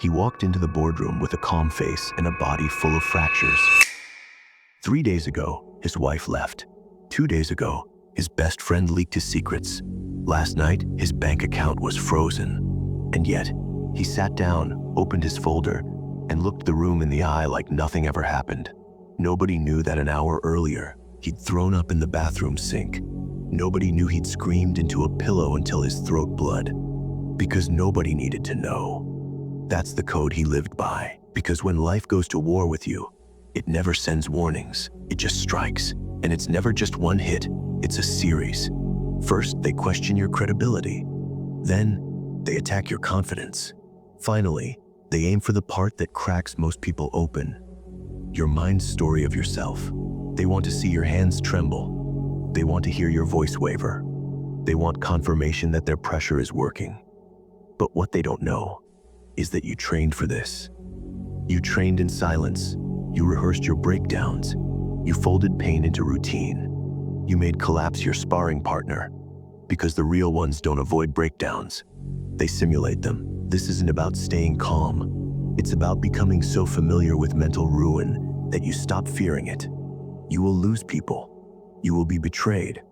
He walked into the boardroom with a calm face and a body full of fractures. 3 days ago, his wife left. 2 days ago, his best friend leaked his secrets. Last night, his bank account was frozen. And yet, he sat down, opened his folder, and looked the room in the eye like nothing ever happened. Nobody knew that an hour earlier, he'd thrown up in the bathroom sink. Nobody knew he'd screamed into a pillow until his throat bled. Because nobody needed to know. That's the code he lived by. Because when life goes to war with you, it never sends warnings, it just strikes. And it's never just one hit, it's a series. First, they question your credibility. Then, they attack your confidence. Finally, they aim for the part that cracks most people open. Your mind's story of yourself. They want to see your hands tremble. They want to hear your voice waver. They want confirmation that their pressure is working. But what they don't know is that you trained for this. You trained in silence. You rehearsed your breakdowns. You folded pain into routine. You made collapse your sparring partner. Because the real ones don't avoid breakdowns. They simulate them. This isn't about staying calm. It's about becoming so familiar with mental ruin that you stop fearing it. You will lose people. You will be betrayed.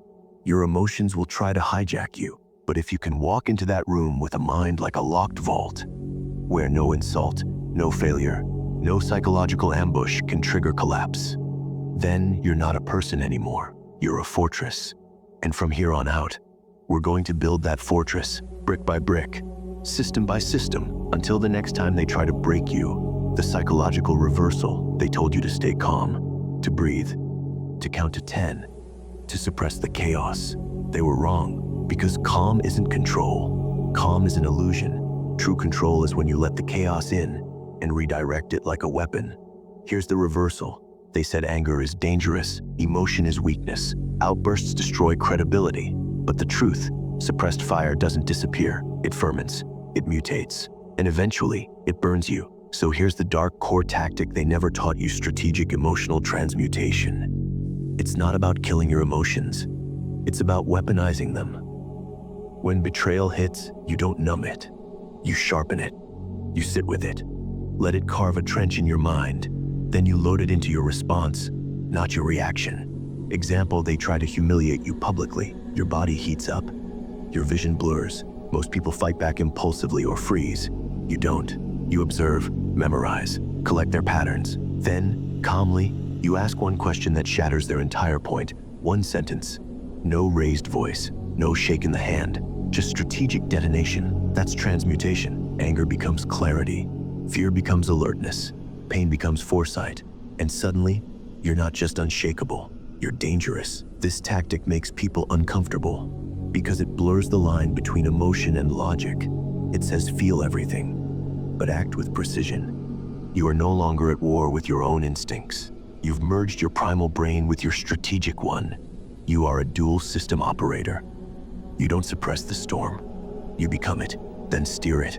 Your emotions will try to hijack you. But if you can walk into that room with a mind like a locked vault, where no insult, no failure, no psychological ambush can trigger collapse, then you're not a person anymore. You're a fortress. And from here on out, we're going to build that fortress, brick by brick, system by system, until the next time they try to break you. The psychological reversal, they told you to stay calm, to breathe, to count to 10, to suppress the chaos. They were wrong, because calm isn't control. Calm is an illusion. True control is when you let the chaos in and redirect it like a weapon. Here's the reversal. They said anger is dangerous, emotion is weakness, outbursts destroy credibility. But the truth, suppressed fire doesn't disappear, it ferments, it mutates, and eventually, it burns you. So here's the dark core tactic they never taught you: strategic emotional transmutation. It's not about killing your emotions, it's about weaponizing them. When betrayal hits, you don't numb it, you sharpen it, you sit with it, let it carve a trench in your mind, then you load it into your response, not your reaction. Example, they try to humiliate you publicly. Your body heats up. Your vision blurs. Most people fight back impulsively or freeze. You don't. You observe, memorize, collect their patterns. Then, calmly, you ask one question that shatters their entire point. One sentence. No raised voice. No shake in the hand. Just strategic detonation. That's transmutation. Anger becomes clarity. Fear becomes alertness. Pain becomes foresight. And suddenly, you're not just unshakable. You're dangerous. This tactic makes people uncomfortable because it blurs the line between emotion and logic. It says feel everything, but act with precision. You are no longer at war with your own instincts. You've merged your primal brain with your strategic one. You are a dual system operator. You don't suppress the storm. You become it, then steer it.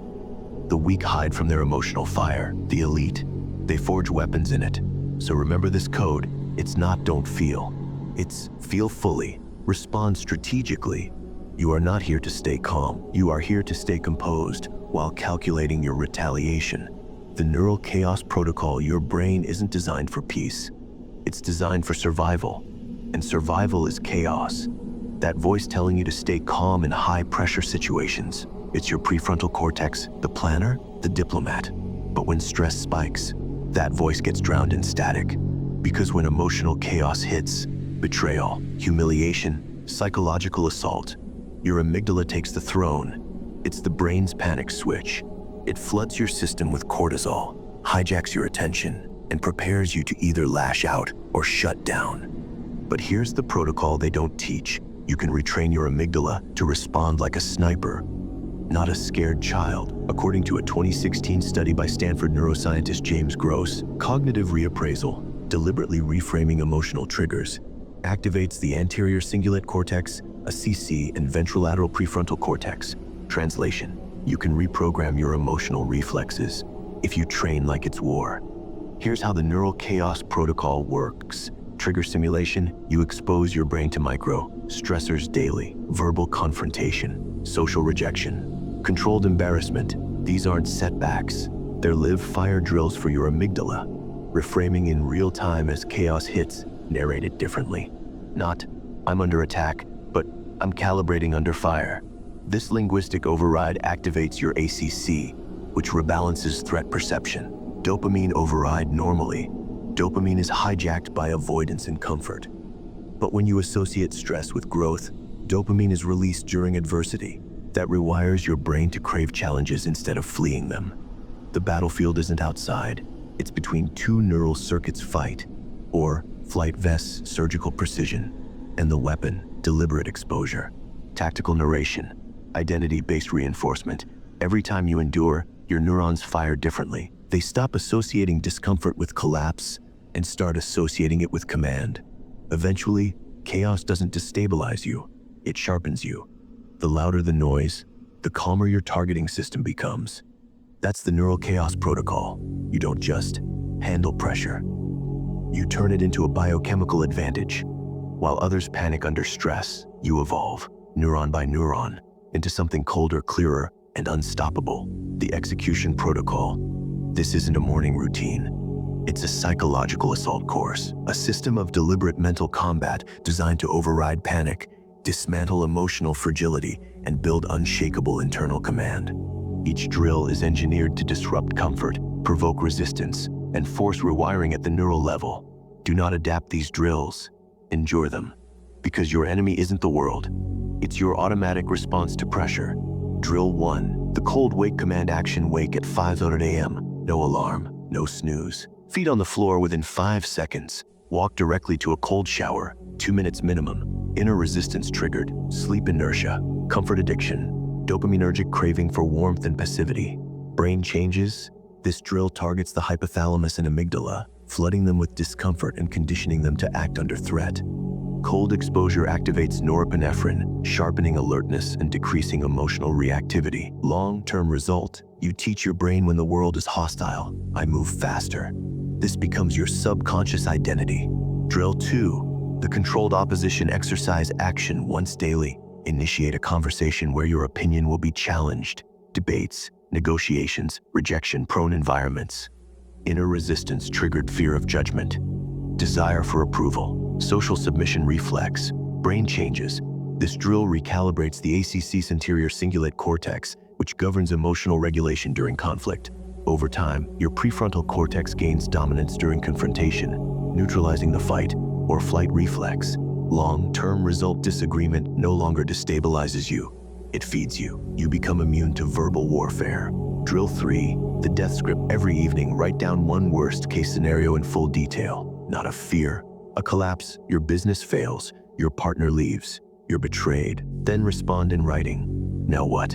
The weak hide from their emotional fire. The elite, they forge weapons in it. So remember this code. It's not don't feel. It's feel fully, respond strategically. You are not here to stay calm. You are here to stay composed while calculating your retaliation. The neural chaos protocol, your brain isn't designed for peace. It's designed for survival. And survival is chaos. That voice telling you to stay calm in high-pressure situations. It's your prefrontal cortex, the planner, the diplomat. But when stress spikes, that voice gets drowned in static. Because when emotional chaos hits, betrayal, humiliation, psychological assault, your amygdala takes the throne. It's the brain's panic switch. It floods your system with cortisol, hijacks your attention, and prepares you to either lash out or shut down. But here's the protocol they don't teach. You can retrain your amygdala to respond like a sniper, not a scared child. According to a 2016 study by Stanford neuroscientist James Gross, cognitive reappraisal, deliberately reframing emotional triggers, activates the anterior cingulate cortex, a CC, and ventrolateral prefrontal cortex. Translation: you can reprogram your emotional reflexes if you train like it's war. Here's how the neural chaos protocol works. Trigger simulation: you expose your brain to micro stressors daily. Verbal confrontation, social rejection, controlled embarrassment. These aren't setbacks, They're live fire drills for your amygdala, reframing in real time as chaos hits, narrated differently. Not, I'm under attack, but I'm calibrating under fire. This linguistic override activates your ACC, which rebalances threat perception. Dopamine override normally. Dopamine is hijacked by avoidance and comfort. But when you associate stress with growth, dopamine is released during adversity. That rewires your brain to crave challenges instead of fleeing them. The battlefield isn't outside. It's between two neural circuits fight, or flight vests, surgical precision, and the weapon, deliberate exposure. Tactical narration, identity-based reinforcement. Every time you endure, your neurons fire differently. They stop associating discomfort with collapse and start associating it with command. Eventually, chaos doesn't destabilize you, it sharpens you. The louder the noise, the calmer your targeting system becomes. That's the neural chaos protocol. You don't just handle pressure. You turn it into a biochemical advantage. While others panic under stress, you evolve, neuron by neuron, into something colder, clearer, and unstoppable. The execution protocol. This isn't a morning routine. It's a psychological assault course, a system of deliberate mental combat designed to override panic, dismantle emotional fragility, and build unshakable internal command. Each drill is engineered to disrupt comfort, provoke resistance, and force rewiring at the neural level. Do not adapt these drills. Endure them. Because your enemy isn't the world. It's your automatic response to pressure. Drill 1. The cold wake command action. Wake at 5:00 a.m. No alarm, no snooze. Feet on the floor within 5 seconds. Walk directly to a cold shower, 2 minutes minimum. Inner resistance triggered, sleep inertia, comfort addiction, dopaminergic craving for warmth and passivity. Brain changes. This drill targets the hypothalamus and amygdala, flooding them with discomfort and conditioning them to act under threat. Cold exposure activates norepinephrine, sharpening alertness and decreasing emotional reactivity. Long-term result, you teach your brain when the world is hostile, I move faster. This becomes your subconscious identity. Drill 2, the controlled opposition exercise action. Once daily. Initiate a conversation where your opinion will be challenged. Debates, negotiations, rejection-prone environments. Inner resistance triggered fear of judgment. Desire for approval, social submission reflex, brain changes. This drill recalibrates the ACC anterior cingulate cortex, which governs emotional regulation during conflict. Over time, your prefrontal cortex gains dominance during confrontation, neutralizing the fight or flight reflex. Long-term result, disagreement no longer destabilizes you. It feeds you. You become immune to verbal warfare. Drill 3, the death script. Every evening, write down one worst-case scenario in full detail. Not a fear, a collapse, your business fails, your partner leaves, you're betrayed. Then respond in writing. Now what?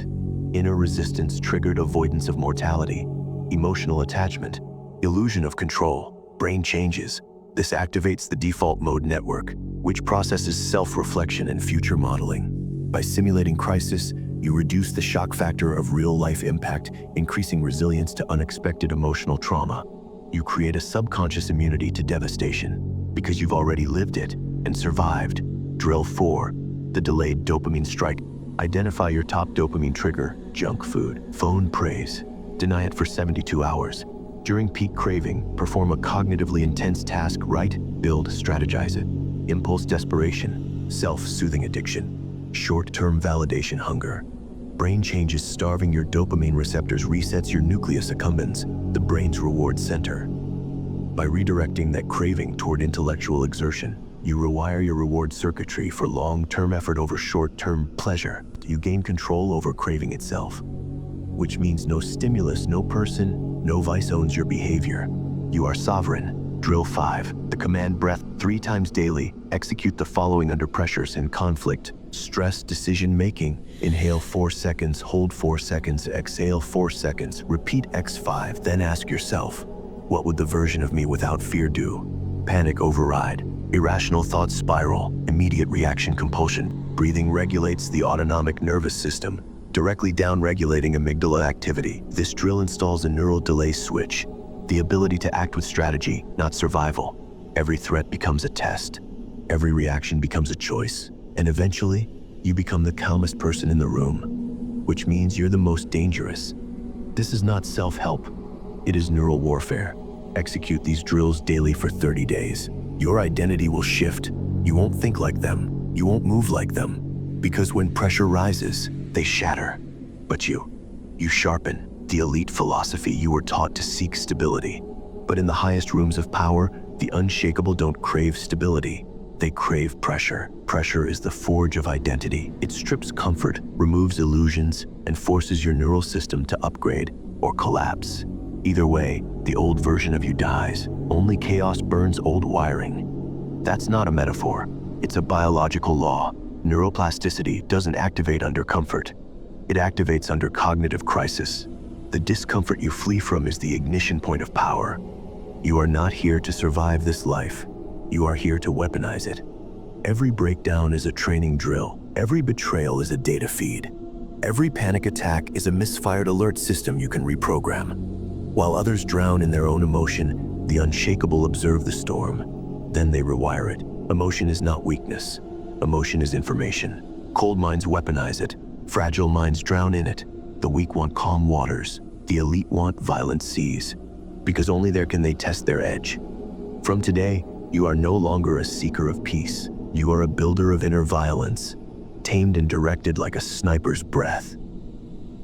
Inner resistance triggered avoidance of mortality, emotional attachment, illusion of control, brain changes. This activates the default mode network, which processes self-reflection and future modeling. By simulating crisis, you reduce the shock factor of real-life impact, increasing resilience to unexpected emotional trauma. You create a subconscious immunity to devastation because you've already lived it and survived. Drill 4, the delayed dopamine strike. Identify your top dopamine trigger, junk food, phone praise. Deny it for 72 hours. During peak craving, perform a cognitively intense task. Write, build, strategize it. Impulse desperation, self-soothing addiction, short-term validation hunger. Brain changes starving your dopamine receptors resets your nucleus accumbens, the brain's reward center. By redirecting that craving toward intellectual exertion, you rewire your reward circuitry for long-term effort over short-term pleasure. You gain control over craving itself, which means no stimulus, no person, no vice owns your behavior. You are sovereign. Drill 5, the command breath. 3 times daily, execute the following under pressures and conflict. Stress decision-making. Inhale 4 seconds, hold 4 seconds, exhale 4 seconds, repeat X5. Then ask yourself, what would the version of me without fear do? Panic override. Irrational thoughts spiral. Immediate reaction compulsion. Breathing regulates the autonomic nervous system, directly down-regulating amygdala activity. This drill installs a neural delay switch, the ability to act with strategy, not survival. Every threat becomes a test. Every reaction becomes a choice. And eventually, you become the calmest person in the room, which means you're the most dangerous. This is not self-help. It is neural warfare. Execute these drills daily for 30 days. Your identity will shift. You won't think like them. You won't move like them. Because when pressure rises, they shatter. But you sharpen. The elite philosophy you were taught to seek stability. But in the highest rooms of power, the unshakable don't crave stability. They crave pressure. Pressure is the forge of identity. It strips comfort, removes illusions, and forces your neural system to upgrade or collapse. Either way, the old version of you dies. Only chaos burns old wiring. That's not a metaphor. It's a biological law. Neuroplasticity doesn't activate under comfort. It activates under cognitive crisis. The discomfort you flee from is the ignition point of power. You are not here to survive this life. You are here to weaponize it. Every breakdown is a training drill. Every betrayal is a data feed. Every panic attack is a misfired alert system you can reprogram. While others drown in their own emotion, the unshakable observe the storm. Then they rewire it. Emotion is not weakness. Emotion is information. Cold minds weaponize it. Fragile minds drown in it. The weak want calm waters. The elite want violent seas. Because only there can they test their edge. From today, you are no longer a seeker of peace. You are a builder of inner violence, tamed and directed like a sniper's breath.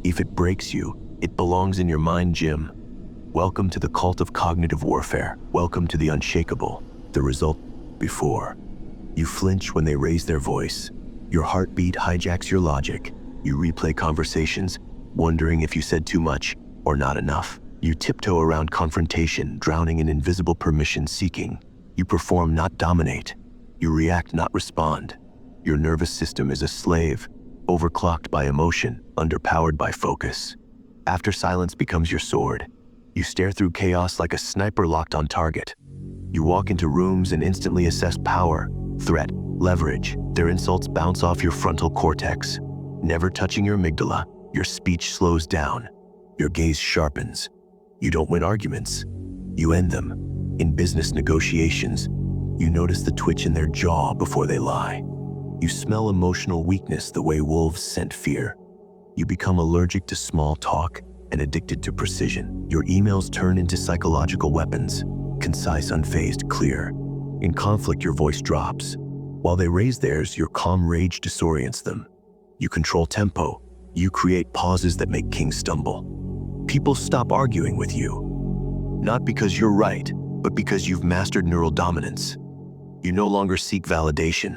If it breaks you, it belongs in your mind gym. Welcome to the cult of cognitive warfare. Welcome to the unshakable. The result before. You flinch when they raise their voice. Your heartbeat hijacks your logic. You replay conversations, wondering if you said too much or not enough. You tiptoe around confrontation, drowning in invisible permission seeking. You perform, not dominate. You react, not respond. Your nervous system is a slave, overclocked by emotion, underpowered by focus. After silence becomes your sword, you stare through chaos like a sniper locked on target. You walk into rooms and instantly assess power, threat, leverage. Their insults bounce off your frontal cortex. Never touching your amygdala, your speech slows down. Your gaze sharpens. You don't win arguments. You end them. In business negotiations, you notice the twitch in their jaw before they lie. You smell emotional weakness the way wolves scent fear. You become allergic to small talk and addicted to precision. Your emails turn into psychological weapons, concise, unfazed, clear. In conflict, your voice drops. While they raise theirs, your calm rage disorients them. You control tempo. You create pauses that make kings stumble. People stop arguing with you, not because you're right, but because you've mastered neural dominance. You no longer seek validation.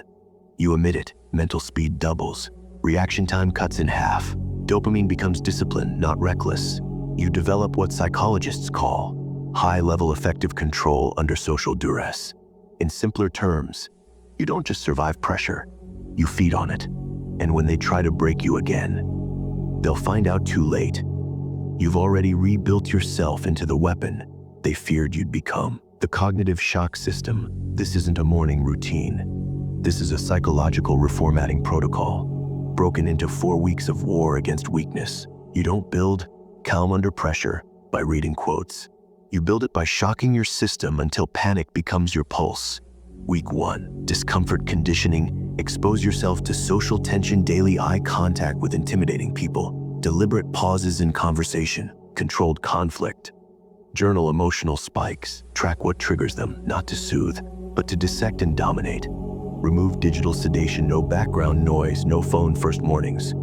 You emit it. Mental speed doubles. Reaction time cuts in half. Dopamine becomes discipline, not reckless. You develop what psychologists call high-level effective control under social duress. In simpler terms, you don't just survive pressure, you feed on it. And when they try to break you again, they'll find out too late. You've already rebuilt yourself into the weapon they feared you'd become. The cognitive shock system. This isn't a morning routine. This is a psychological reformatting protocol, broken into 4 weeks of war against weakness. You don't build calm under pressure by reading quotes. You build it by shocking your system until panic becomes your pulse. Week 1, discomfort conditioning. Expose yourself to social tension, daily eye contact with intimidating people, deliberate pauses in conversation, controlled conflict. Journal emotional spikes. Track what triggers them, not to soothe, but to dissect and dominate. Remove digital sedation, no background noise, no phone first mornings.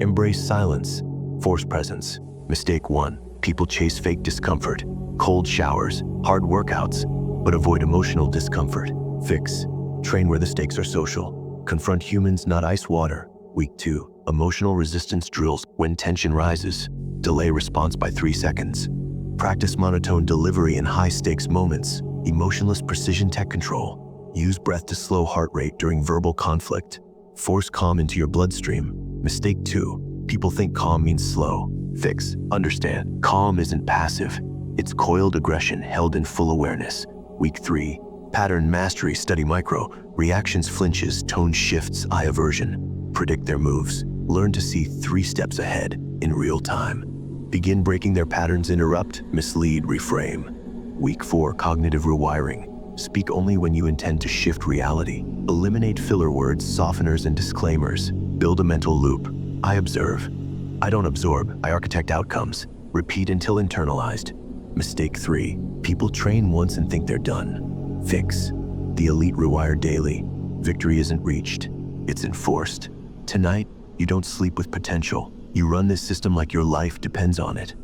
Embrace silence, force presence. Mistake 1, people chase fake discomfort, cold showers, hard workouts, but avoid emotional discomfort. Fix, train where the stakes are social. Confront humans, not ice water. Week 2, emotional resistance drills. When tension rises, delay response by 3 seconds. Practice monotone delivery in high-stakes moments. Emotionless precision tech control. Use breath to slow heart rate during verbal conflict. Force calm into your bloodstream. Mistake 2, people think calm means slow. Fix, understand, calm isn't passive. It's coiled aggression held in full awareness. Week 3, pattern mastery. Study micro reactions, flinches, tone shifts, eye aversion. Predict their moves. Learn to see 3 steps ahead in real time. Begin breaking their patterns. Interrupt, mislead, reframe. Week 4, cognitive rewiring. Speak only when you intend to shift reality. Eliminate filler words, softeners, and disclaimers. Build a mental loop. I observe. I don't absorb. I architect outcomes. Repeat until internalized. Mistake 3. People train once and think they're done. Fix. The elite rewire daily. Victory isn't reached, it's enforced. Tonight, you don't sleep with potential. You run this system like your life depends on it.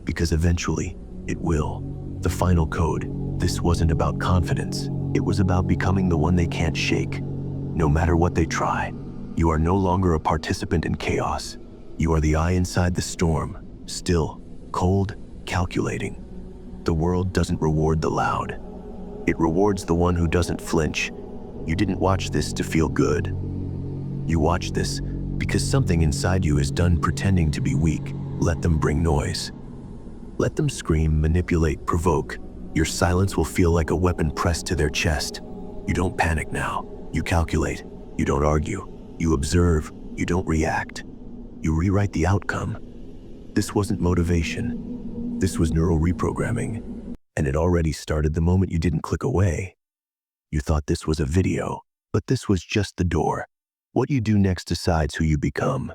Because eventually, it will. The final code. This wasn't about confidence. It was about becoming the one they can't shake. No matter what they try, you are no longer a participant in chaos. You are the eye inside the storm, still, cold, calculating. The world doesn't reward the loud. It rewards the one who doesn't flinch. You didn't watch this to feel good. You watched this because something inside you is done pretending to be weak. Let them bring noise. Let them scream, manipulate, provoke. Your silence will feel like a weapon pressed to their chest. You don't panic now. You calculate. You don't argue. You observe. You don't react. You rewrite the outcome. This wasn't motivation. This was neural reprogramming. And it already started the moment you didn't click away. You thought this was a video, but this was just the door. What you do next decides who you become.